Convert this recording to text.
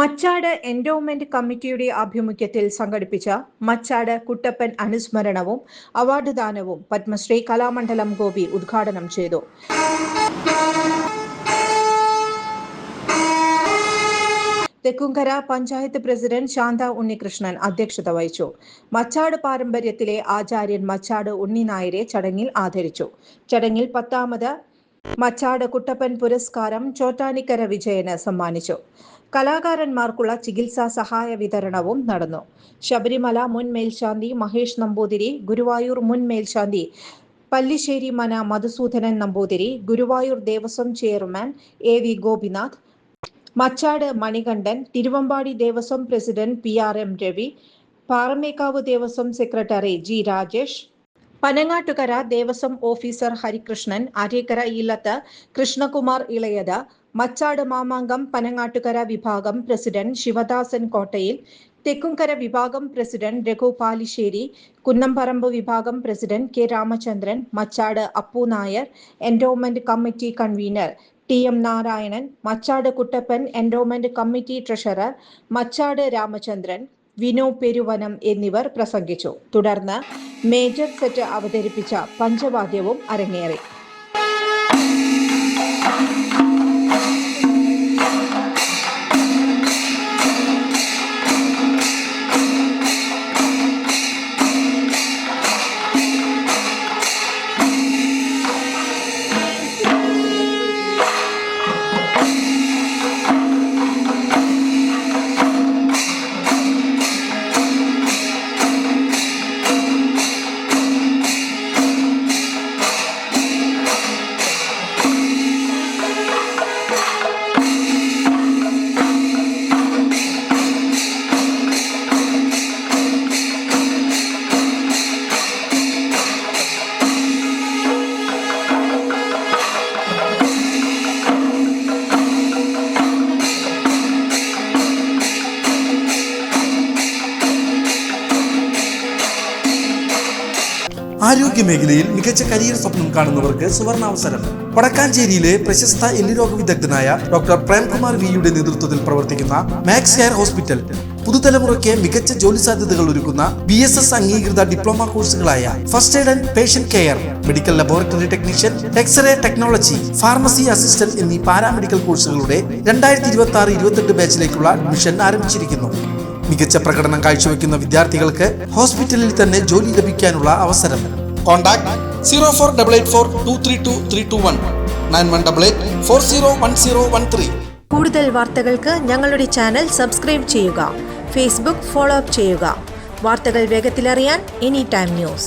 Machad endowment കമ്മിറ്റിയുടെ ആഭിമുഖ്യത്തിൽ സംഘടിപ്പിച്ച മച്ചാട് കുട്ടപ്പൻ അനുസ്മരണവും അവാർഡ് ദാനവും പത്മശ്രീ കലാമണ്ഡലം ഗോപി ഉദ്ഘാടനം ചെയ്തു. തെക്കുംകര പഞ്ചായത്ത് പ്രസിഡന്റ് ശാന്ത ഉണ്ണികൃഷ്ണൻ അധ്യക്ഷത വഹിച്ചു. മച്ചാട് പാരമ്പര്യത്തിലെ ആചാര്യൻ മച്ചാട് ഉണ്ണിനായരെ ചടങ്ങിൽ ആദരിച്ചു. ചടങ്ങിൽ 10ാമത് മച്ചാട് കുട്ടപ്പൻ പുരസ്കാരം ചോറ്റാനിക്കര വിജയന് സമ്മാനിച്ചു. കലാകാരന്മാർക്കുള്ള ചികിത്സാ സഹായ വിതരണവും നടന്നു. ശബരിമല മുൻ മേൽശാന്തി മഹേഷ് നമ്പൂതിരി, ഗുരുവായൂർ മുൻ മേൽശാന്തി പല്ലിശ്ശേരി മന Madhusoodanan Namboothiri, Guruvayur Devaswom chairman AV Gopinath, Machad Manikandan, Thiruvambadi Devaswom president PRM Ravi, Paramekkavu Devaswom secretary G Rajesh, Panangattukara Devaswom officer Harikrishnan, Arekkara ഇല്ലത്ത് കൃഷ്ണകുമാർ ഇളയത്, മച്ചാട് മാമാങ്കം പനങ്ങാട്ടുകര വിഭാഗം പ്രസിഡന്റ് ശിവദാസൻ കോട്ടയിൽ, തെക്കുംകര വിഭാഗം പ്രസിഡന്റ് രഘു പാലിശ്ശേരി, കുന്നംപറമ്പ് വിഭാഗം president K Ramachandran, Machad Appu Nair, endowment committee convener TM Narayanan, Machad Kuttappan endowment committee treasurer Machad Ramachandran, Vinu Peruvanam എന്നിവർ പ്രസംഗിച്ചു. തുടർന്ന് മേജർ സെറ്റ് അവതരിപ്പിച്ച പഞ്ചവാദ്യവും അരങ്ങേറി. ആരോഗ്യമേഖലയിൽ മികച്ച കരിയർ സ്വപ്നം കാണുന്നവർക്ക് സുവർണാവസരം. വടക്കാഞ്ചേരിയിലെ പ്രശസ്ത എല്ലുരോഗ വിദഗ്ധനായ ഡോക്ടർ പ്രേംകുമാർ വിയുടെ നേതൃത്വത്തിൽ പ്രവർത്തിക്കുന്ന മാക്സ് കെയർ ഹോസ്പിറ്റൽ പുതുതലമുറയ്ക്ക് മികച്ച ജോലി സാധ്യതകൾ ഒരുക്കുന്ന BSS അംഗീകൃത ഡിപ്ലോമ കോഴ്സുകളായ first aid and patient care, medical laboratory technician, x ray technology, pharmacy assistant എന്നീ പാരാമെഡിക്കൽ കോഴ്സുകളുടെ 2026-28 ബാച്ചിലേക്കുള്ള അഡ്മിഷൻ ആരംഭിച്ചിരിക്കുന്നു. മികച്ച പ്രകടനം കാഴ്ചവെക്കുന്ന വിദ്യാർത്ഥികൾക്ക് ഹോസ്പിറ്റലിൽ തന്നെ ജോലി ലഭിക്കാനുള്ള അവസരം. കോൺടാക്ട് 04884232 9188401013. കൂടുതൽ വാർത്തകൾക്ക് ഞങ്ങളുടെ ചാനൽ സബ്സ്ക്രൈബ് ചെയ്യുക. ഫേസ്ബുക്ക് ഫോളോ അപ്പ് ചെയ്യുക. വാർത്തകൾ വേഗത്തിലറിയാൻ Anytime News.